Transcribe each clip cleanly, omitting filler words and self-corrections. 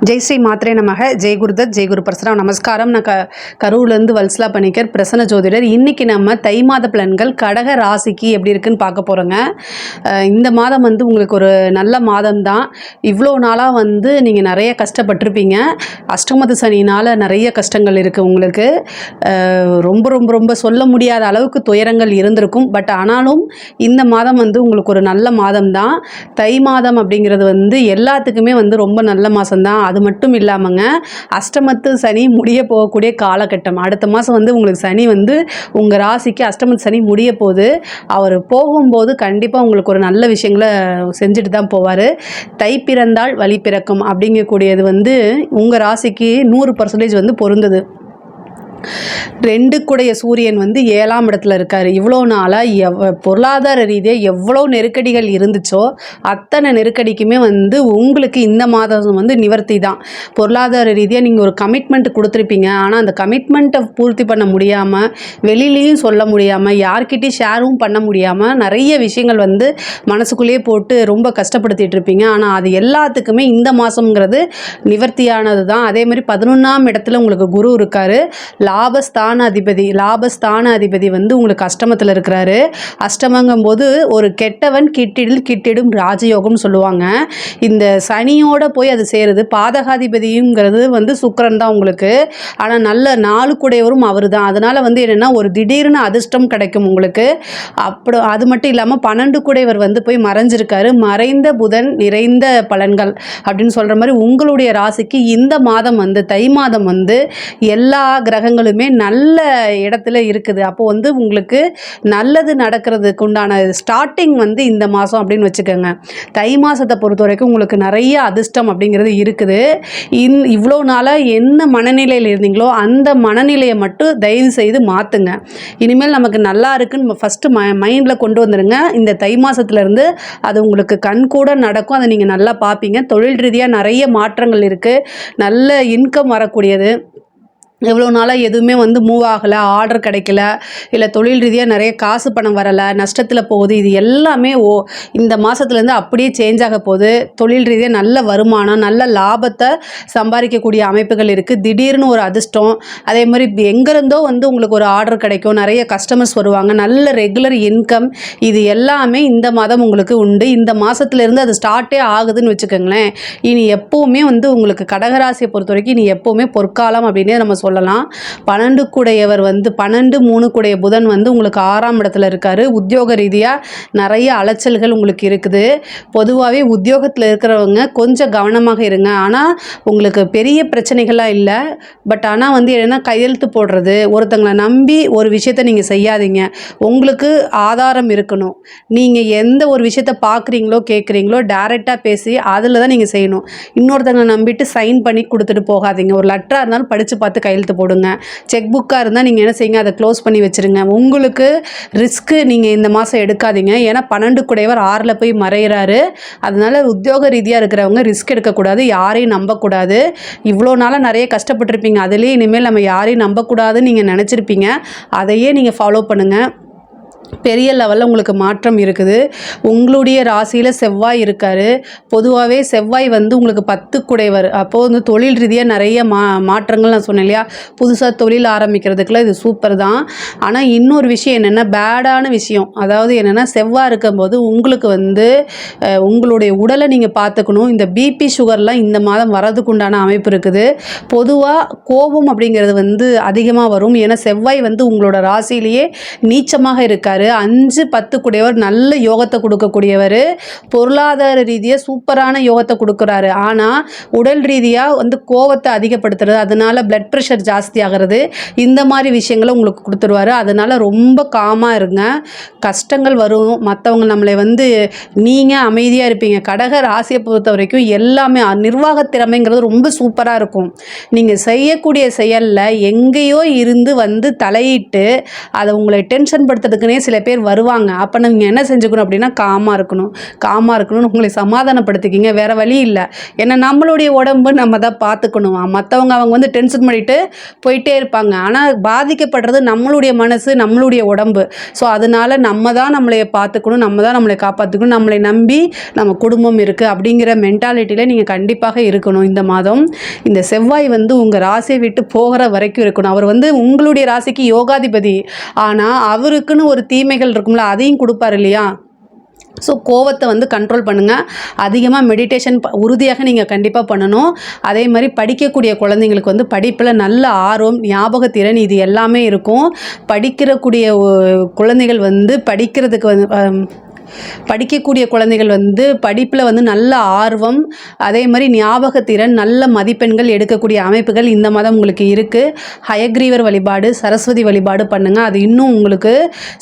ஜெய் ஸ்ரீ மாத்ரே நமக. ஜெய் குருதத், ஜெய் குரு பரசுராம். நமஸ்காரம். நான் கரூர்லேருந்து வல்சலா பணிக்கர், பிரசன்ன ஜோதிடர். இன்றைக்கி நம்ம தை மாத பலன்கள் கடக ராசிக்கு எப்படி இருக்குன்னு பார்க்க போகிறோங்க. இந்த மாதம் உங்களுக்கு ஒரு நல்ல மாதம் தான். இவ்வளோ நாளாக நீங்கள் நிறைய கஷ்டப்பட்டிருப்பீங்க. அஷ்டமத்து சனினால் நிறைய கஷ்டங்கள் இருக்குது உங்களுக்கு. ரொம்ப ரொம்ப ரொம்ப சொல்ல முடியாத அளவுக்கு துயரங்கள் இருந்திருக்கும். பட் ஆனாலும் இந்த மாதம் உங்களுக்கு ஒரு நல்ல மாதம் தான். தை மாதம் அப்படிங்கிறது எல்லாத்துக்குமே ரொம்ப நல்ல மாதம்தான். அது மட்டும் இல்லாமங்க, அஷ்டமத்து சனி முடிய போகக்கூடிய காலகட்டம். அடுத்த மாதம் உங்களுக்கு சனி உங்கள் ராசிக்கு அஷ்டமத்து சனி முடிய போகுது. அவர் போகும்போது கண்டிப்பாக உங்களுக்கு ஒரு நல்ல விஷயங்களை செஞ்சுட்டு தான் போவார். தை பிறந்தால் வழி பிறக்கும் அப்படிங்கக்கூடியது உங்கள் ராசிக்கு 100% பொருந்தது. 2 குடைய சூரியன் 7ஆம் இடத்துல இருக்கார். இவ்வளோ நாளாக பொருளாதார ரீதியாக எவ்வளோ நெருக்கடிகள் இருந்துச்சோ அத்தனை நெருக்கடிக்குமே உங்களுக்கு இந்த மாதம் நிவர்த்தி தான். பொருளாதார ரீதியாக நீங்கள் ஒரு கமிட்மெண்ட் கொடுத்துருப்பீங்க. ஆனால் அந்த கமிட்மெண்ட்டை பூர்த்தி பண்ண முடியாமல், வெளியிலையும் சொல்ல முடியாமல், யார்கிட்டையும் ஷேரும் பண்ண முடியாமல் நிறைய விஷயங்கள் மனசுக்குள்ளேயே போட்டு ரொம்ப கஷ்டப்படுத்திட்டு இருப்பீங்க. ஆனால் அது எல்லாத்துக்குமே இந்த மாதம்ங்கிறது நிவர்த்தியானது தான். அதே மாதிரி 11ஆம் இடத்துல உங்களுக்கு குரு இருக்கார். லாபஸ்தான அதிபதி உங்களுக்கு அஷ்டமத்தில் இருக்கிறாரு. அஷ்டமங்கும் போது ஒரு கெட்டவன் கிட்டிடும் ராஜயோகம்னு சொல்லுவாங்க. இந்த சனியோட போய் அது சேருது. பாதகாதிபதிங்கிறது சுக்கிரன் தான் உங்களுக்கு. ஆனால் நல்ல 4 கூடையவரும் அவர் தான். அதனால் என்னென்னா ஒரு திடீர்னு அதிர்ஷ்டம் கிடைக்கும் உங்களுக்கு. அது மட்டும் இல்லாமல் 12 கூடையவர் போய் மறைஞ்சிருக்காரு. மறைந்த புதன் நிறைந்த பலன்கள் அப்படின்னு சொல்கிற மாதிரி உங்களுடைய ராசிக்கு இந்த மாதம் தை மாதம் எல்லா கிரகங்களுமே நல்ல இடத்துல இருக்குது. அப்போ உங்களுக்கு நல்லது நடக்கிறதுக்கு உண்டான ஸ்டார்டிங் இந்த மாதம் அப்படின்னு வச்சுக்கோங்க. தை மாதத்தை பொறுத்த வரைக்கும் உங்களுக்கு நிறைய அதிர்ஷ்டம் அப்படிங்கிறது இருக்குது. இவ்வளோ நாளாக என்ன மனநிலையில் இருந்தீங்களோ அந்த மனநிலையை மட்டும் தயவு செய்து மாற்றுங்க. இனிமேல் நமக்கு நல்லா இருக்குன்னு ஃபஸ்ட்டு மைண்டில் கொண்டு வந்துடுங்க. இந்த தை மாதத்துலேருந்து அது உங்களுக்கு கண் கூட நடக்கும். அதை நீங்கள் நல்லா பார்ப்பீங்க. தொழில் ரீதியாக நிறைய மாற்றங்கள் இருக்குது. நல்ல இன்கம் வரக்கூடியது. எவ்வளோ நாளாக எதுவுமே மூவ் ஆகலை, ஆர்டர் கிடைக்கல, இல்லை தொழில் ரீதியாக நிறைய காசு பணம் வரலை, நஷ்டத்தில் போகுது. இது எல்லாமே இந்த மாதத்துலேருந்து அப்படியே சேஞ்ச் ஆக போகுது. தொழில் ரீதியாக நல்ல வருமானம், நல்ல லாபத்தை சம்பாதிக்கக்கூடிய அமைப்புகள் இருக்குது. திடீர்னு ஒரு அதிர்ஷ்டம். அதே மாதிரி எங்கேருந்தோ உங்களுக்கு ஒரு ஆர்டர் கிடைக்கும். நிறைய கஸ்டமர்ஸ் வருவாங்க. நல்ல ரெகுலர் இன்கம். இது எல்லாமே இந்த மாதம் உங்களுக்கு உண்டு. இந்த மாதத்துலேருந்து அது ஸ்டார்ட்டே ஆகுதுன்னு வச்சுக்கோங்களேன். இனி எப்போவுமே உங்களுக்கு கடகராசியை பொறுத்த வரைக்கும் இனி எப்போவுமே பொற்காலம் அப்படின்னே நம்ம சொல்லலாம். 12 கூடையவர் 12 3 கூடைய புதன் உங்களுக்கு 6ஆம் இடத்துல இருக்காரு. உத்தியோக ரீதியாக நிறைய அலைச்சல்கள் உங்களுக்கு இருக்குது. பொதுவாகவே உத்தியோகத்தில் இருக்கிறவங்க கொஞ்சம் கவனமாக இருங்க. ஆனால் உங்களுக்கு பெரிய பிரச்சனைகள்லாம் இல்லை. பட் ஆனால் என்னென்னா கையெழுத்து போடுறது, ஒருத்தங்களை நம்பி ஒரு விஷயத்தை நீங்கள் செய்யாதீங்க. உங்களுக்கு ஆதாரம் இருக்கணும். நீங்கள் எந்த ஒரு விஷயத்தை பார்க்குறீங்களோ கேட்குறீங்களோ டைரெக்டாக பேசி அதில் தான் நீங்கள் செய்யணும். இன்னொருத்தங்களை நம்பிட்டு சைன் பண்ணி கொடுத்துட்டு போகாதீங்க. ஒரு லெட்டராக இருந்தாலும் படித்து பார்த்து கையெழுத்து போடுங்க. செக் புக்காக இருந்தால் நீங்கள் என்ன செய்யுங்க, அதை க்ளோஸ் பண்ணி வச்சுருங்க. உங்களுக்கு ரிஸ்க்கு நீங்கள் இந்த மாதம் எடுக்காதீங்க. ஏன்னா 12 கூடையவர் 6ல் போய் மறைகிறாரு. அதனால் உத்தியோக ரீதியாக இருக்கிறவங்க ரிஸ்க் எடுக்கக்கூடாது. யாரையும் நம்பக்கூடாது. இவ்வளோ நாளாக நிறைய கஷ்டப்பட்டுருப்பீங்க. அதுலேயே இனிமேல் நம்ம யாரையும் நம்பக்கூடாதுன்னு நீங்கள் நினச்சிருப்பீங்க. அதையே நீங்கள் ஃபாலோ பண்ணுங்கள். பெரிய லெவலில் உங்களுக்கு மாற்றம் இருக்குது. உங்களுடைய ராசியில் செவ்வாய் இருக்கார். பொதுவாகவே செவ்வாய் உங்களுக்கு 10 கூடையவர். அப்போது தொழில் ரீதியாக நிறைய மாற்றங்கள் நான் சொன்னேன் இல்லையா, புதுசாக தொழில் ஆரம்பிக்கிறதுக்குலாம் இது சூப்பர் தான். ஆனால் இன்னொரு விஷயம் என்னென்னா, பேடான விஷயம். அதாவது என்னென்னா, செவ்வாய் இருக்கும்போது உங்களுக்கு உங்களுடைய உடலை நீங்கள் பார்த்துக்கணும். இந்த பிபி சுகர்லாம் இந்த மாதம் வரதுக்கு உண்டான அமைப்பு இருக்குது. பொதுவாக கோபம் அப்படிங்கிறது அதிகமாக வரும். ஏன்னா செவ்வாய் உங்களோட ராசியிலேயே நீச்சமாக இருக்கார். 5 10 கூடையவர் நல்ல யோகத்தை கொடுக்கக்கூடியவர். பொருளாதார ரீதியாக சூப்பரான யோகத்தை கொடுக்குறாரு. ஆனால் உடல் ரீதியாக கோவத்தை அதிகப்படுத்துறது, அதனால பிளட் ப்ரெஷர் ஜாஸ்தி ஆகிறது, இந்த மாதிரி விஷயங்களை உங்களுக்கு கொடுத்துருவாரு. அதனால் ரொம்ப காமாக இருங்க. கஷ்டங்கள் வரும். மற்றவங்க நம்மளை நீங்கள் அமைதியாக இருப்பீங்க. கடக ராசியை பொறுத்த வரைக்கும் எல்லாமே நிர்வாக திறமைங்கிறது ரொம்ப சூப்பராக இருக்கும். நீங்கள் செய்யக்கூடிய செயலில் எங்கேயோ இருந்து தலையிட்டு அதை உங்களை டென்ஷன் படுத்துறதுக்குனே சில பேர் வருவாங்க. அப்போ நீங்கள் என்ன செஞ்சுக்கணும் அப்படின்னா காமாக இருக்கணும்னு உங்களை சமாதானப்படுத்திக்கிங்க. வேறு வழி இல்லை. ஏன்னா நம்மளுடைய உடம்பு நம்ம தான் பார்த்துக்கணும். மற்றவங்க அவங்க வந்து டென்ஷன் பண்ணிட்டு போயிட்டே இருப்பாங்க. ஆனால் பாதிக்கப்படுறது நம்மளுடைய மனசு, நம்மளுடைய உடம்பு. ஸோ அதனால நம்ம தான் நம்மளைய பார்த்துக்கணும், நம்ம தான் நம்மளை காப்பாற்றிக்கணும், நம்மளை நம்பி நம்ம குடும்பம் இருக்குது அப்படிங்கிற மென்டாலிட்டியில் நீங்கள் கண்டிப்பாக இருக்கணும். இந்த மாதம் இந்த செவ்வாய் வந்து உங்கள் ராசியை விட்டு போகிற வரைக்கும் இருக்கணும். அவர் வந்து உங்களுடைய ராசிக்கு யோகாதிபதி. ஆனால் அவருக்குன்னு ஒரு தீமைகள் இருக்கும்ல, அதையும் கொடுப்பார் இல்லையா? ஸோ கோவத்தை வந்து கண்ட்ரோல் பண்ணுங்கள். அதிகமாக மெடிடேஷன் உறுதியாக நீங்கள் கண்டிப்பாக பண்ணணும். அதே மாதிரி படிக்கக்கூடிய குழந்தைங்களுக்கு வந்து படிப்பில் நல்ல ஆர்வம், ஞாபகத்திறன் இது எல்லாமே இருக்கும். படிக்கிறக்கூடிய குழந்தைகள் வந்து படிக்கக்கூடிய குழந்தைகள் வந்து படிப்பில் வந்து நல்ல ஆர்வம், அதே மாதிரி ஞாபகத்திறன், நல்ல மதிப்பெண்கள் எடுக்கக்கூடிய அமைப்புகள் இந்த மாதம் உங்களுக்கு இருக்குது. ஹயக்ரீவர் வழிபாடு, சரஸ்வதி வழிபாடு பண்ணுங்கள். அது இன்னும் உங்களுக்கு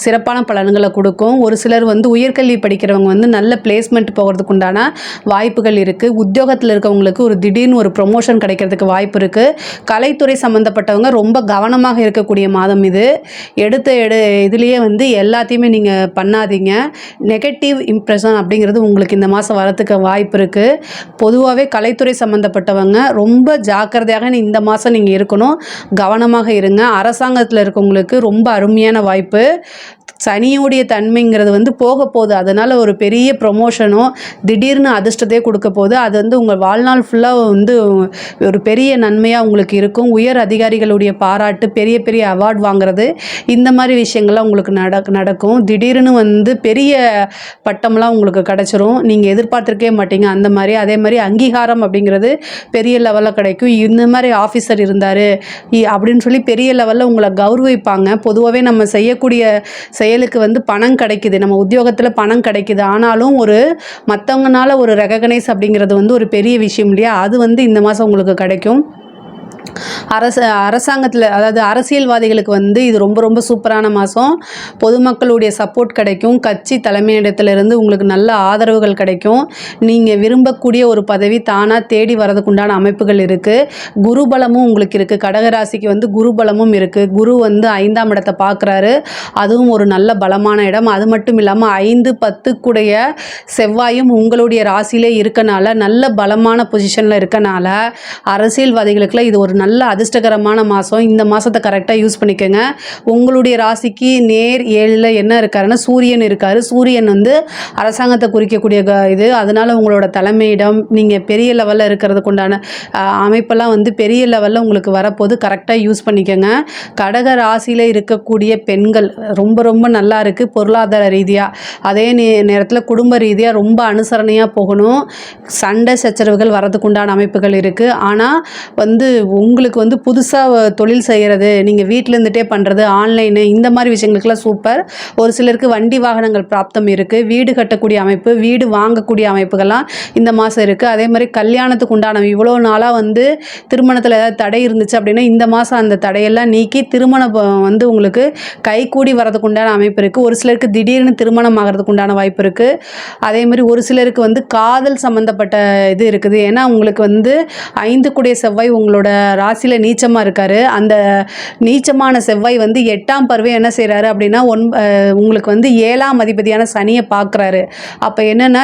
சிறப்பான பலன்களை கொடுக்கும். ஒரு சிலர் வந்து உயர்கல்வி படிக்கிறவங்க வந்து நல்ல பிளேஸ்மெண்ட் போகிறதுக்கு உண்டான வாய்ப்புகள் இருக்குது. உத்தியோகத்தில் இருக்கவங்களுக்கு ஒரு திடீர்னு ஒரு ப்ரொமோஷன் கிடைக்கிறதுக்கு வாய்ப்பு இருக்குது. கலைத்துறை சம்மந்தப்பட்டவங்க ரொம்ப கவனமாக இருக்கக்கூடிய மாதம் இது. இதுலேயே வந்து எல்லாத்தையுமே நீங்கள் பண்ணாதீங்க. நெகட்டிவ் இம்ப்ரெஷன் அப்படிங்கிறது உங்களுக்கு இந்த மாதம் வரத்துக்கு வாய்ப்பு இருக்குது. பொதுவாகவே கலைத்துறை சம்மந்தப்பட்டவங்க ரொம்ப ஜாக்கிரதையாக இந்த மாதம் நீங்கள் இருக்கணும். கவனமாக இருங்க. அரசாங்கத்தில் இருக்கவங்களுக்கு ரொம்ப அருமையான வாய்ப்பு. சனியுடைய தன்மைங்கிறது வந்து போக போகுது. அதனால் ஒரு பெரிய ப்ரொமோஷனோ திடீர்னு அதிர்ஷ்டத்தையே கொடுக்க போகுது. அது வந்து உங்கள் வாழ்நாள் ஃபுல்லாக வந்து ஒரு பெரிய நன்மையாக உங்களுக்கு இருக்கும். உயர் அதிகாரிகளுடைய பாராட்டு, பெரிய பெரிய அவார்ட் வாங்குறது, இந்த மாதிரி விஷயங்கள்லாம் உங்களுக்கு நடக்கும். திடீர்னு வந்து பெரிய பட்டம்லாம் உங்களுக்கு கிடச்சிரும். நீங்கள் எதிர்பார்த்துருக்கே மாட்டீங்க அந்த மாதிரி. அதே மாதிரி அங்கீகாரம் அப்படிங்கிறது பெரிய லெவலில் கிடைக்கும். இந்த மாதிரி ஆஃபீஸர் இருந்தார் அப்படின்னு சொல்லி பெரிய லெவலில் உங்களை கௌரவிப்பாங்க. பொதுவாகவே நம்ம செய்யக்கூடிய செயலுக்கு வந்து பணம் கிடைக்குது, நம்ம உத்தியோகத்தில் பணம் கிடைக்குது. ஆனாலும் ஒரு மற்றவங்கனால ஒரு ரெகக்னைஸ் அப்படிங்கிறது வந்து ஒரு பெரிய விஷயம் இல்லையா? அது வந்து இந்த மாதம் உங்களுக்கு கிடைக்கும். அரசாங்கத்தில் அதாவது அரசியல்வாதிகளுக்கு வந்து இது ரொம்ப ரொம்ப சூப்பரான மாதம். பொதுமக்களுடைய சப்போர்ட் கிடைக்கும். கட்சி தலைமையிடத்திலிருந்து உங்களுக்கு நல்ல ஆதரவுகள் கிடைக்கும். நீங்கள் விரும்பக்கூடிய ஒரு பதவி தானாக தேடி வரதுக்குண்டான அமைப்புகள் இருக்குது. குருபலமும் உங்களுக்கு இருக்குது. கடகராசிக்கு வந்து குருபலமும் இருக்குது. குரு வந்து 5ஆம் இடத்தை பார்க்குறாரு. அதுவும் ஒரு நல்ல பலமான இடம். அது மட்டும் இல்லாமல் 5, 10 செவ்வாயும் உங்களுடைய ராசியிலே இருக்கனால, நல்ல பலமான பொசிஷனில் இருக்கனால அரசியல்வாதிகளுக்குலாம் இது ஒரு நல்ல அதிர்ஷ்டகரமான மாதம். இந்த மாதத்தை கரெக்டாக யூஸ் பண்ணிக்கோங்க. உங்களுடைய ராசிக்கு நேர் 7ல் என்ன இருக்காருன்னா சூரியன் இருக்கார். சூரியன் வந்து அரசாங்கத்தை குறிக்கக்கூடிய இது. அதனால் உங்களோட தலைமையிடம் நீங்கள் பெரிய லெவலில் இருக்கிறதுக்கு உண்டான அமைப்பெல்லாம் வந்து பெரிய லெவலில் உங்களுக்கு வரப்போது. கரெக்டாக யூஸ் பண்ணிக்கோங்க. கடக ராசியில் இருக்கக்கூடிய பெண்கள் ரொம்ப ரொம்ப நல்லா இருக்குது பொருளாதார ரீதியாக. அதே நேரத்தில் குடும்ப ரீதியாக ரொம்ப அனுசரணையாக போகணும். சண்டை சச்சரவுகள் வரதுக்கு உண்டான அமைப்புகள் இருக்குது. ஆனால் வந்து உங்களுக்கு வந்து புதுசாக தொழில் செய்கிறது, நீங்கள் வீட்டில் இருந்துகிட்டே பண்ணுறது, ஆன்லைனு, இந்த மாதிரி விஷயங்களுக்கெல்லாம் சூப்பர். ஒரு சிலருக்கு வண்டி வாகனங்கள் பிராப்தம் இருக்குது. வீடு கட்டக்கூடிய அமைப்பு, வீடு வாங்கக்கூடிய அமைப்புகள்லாம் இந்த மாதம் இருக்குது. அதே மாதிரி கல்யாணத்துக்கு உண்டான இவ்வளோ நாளாக வந்து திருமணத்தில் ஏதாவது தடை இருந்துச்சு அப்படின்னா இந்த மாதம் அந்த தடையெல்லாம் நீக்கி திருமணம் வந்து உங்களுக்கு கைகூடி வரதுக்கு உண்டான அமைப்பு இருக்குது. ஒரு சிலருக்கு திடீர்னு திருமணம் ஆகிறதுக்கு உண்டான வாய்ப்பு இருக்குது. அதே மாதிரி ஒரு சிலருக்கு வந்து காதல் சம்மந்தப்பட்ட இது இருக்குது. ஏன்னா உங்களுக்கு வந்து 5 செவ்வாய் உங்களோட ராசியில் நீச்சமாக இருக்கார். அந்த நீச்சமான செவ்வாய் வந்து 8ஆம் பார்வை என்ன செய்கிறாரு அப்படின்னா உங்களுக்கு வந்து 7ஆம் அதிபதியான சனியை பார்க்குறாரு. அப்போ என்னென்னா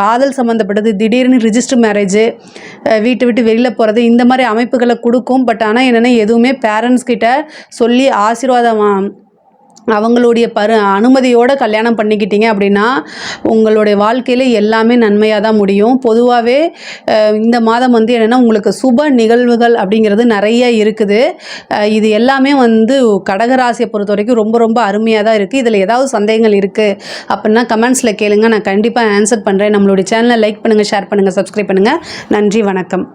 காதல் சம்மந்தப்பட்டது, திடீர்னு ரிஜிஸ்டர் மேரேஜு, வீட்டை விட்டு வெளியில் போகிறது, இந்த மாதிரி அமைப்புகளை கொடுக்கும். பட் ஆனால் என்னென்னா எதுவுமே பேரண்ட்ஸ் கிட்ட சொல்லி ஆசீர்வாதம் அவங்களுடைய அனுமதியோடு கல்யாணம் பண்ணிக்கிட்டீங்க அப்படின்னா உங்களுடைய வாழ்க்கையில் எல்லாமே நன்மையாக தான் முடியும். பொதுவாகவே இந்த மாதம் வந்து என்னென்னா உங்களுக்கு சுப நிகழ்வுகள் அப்படிங்கிறது நிறைய இருக்குது. இது எல்லாமே வந்து கடகராசியை பொறுத்த வரைக்கும் ரொம்ப ரொம்ப அருமையாக தான் இருக்குது. இதில் ஏதாவது சந்தேகங்கள் இருக்குது அப்படின்னா கமெண்ட்ஸில் கேளுங்க, நான் கண்டிப்பாக ஆன்சர் பண்ணுறேன். நம்மளுடைய சேனலை லைக் பண்ணுங்கள், ஷேர் பண்ணுங்கள், சப்ஸ்கிரைப் பண்ணுங்கள். நன்றி, வணக்கம்.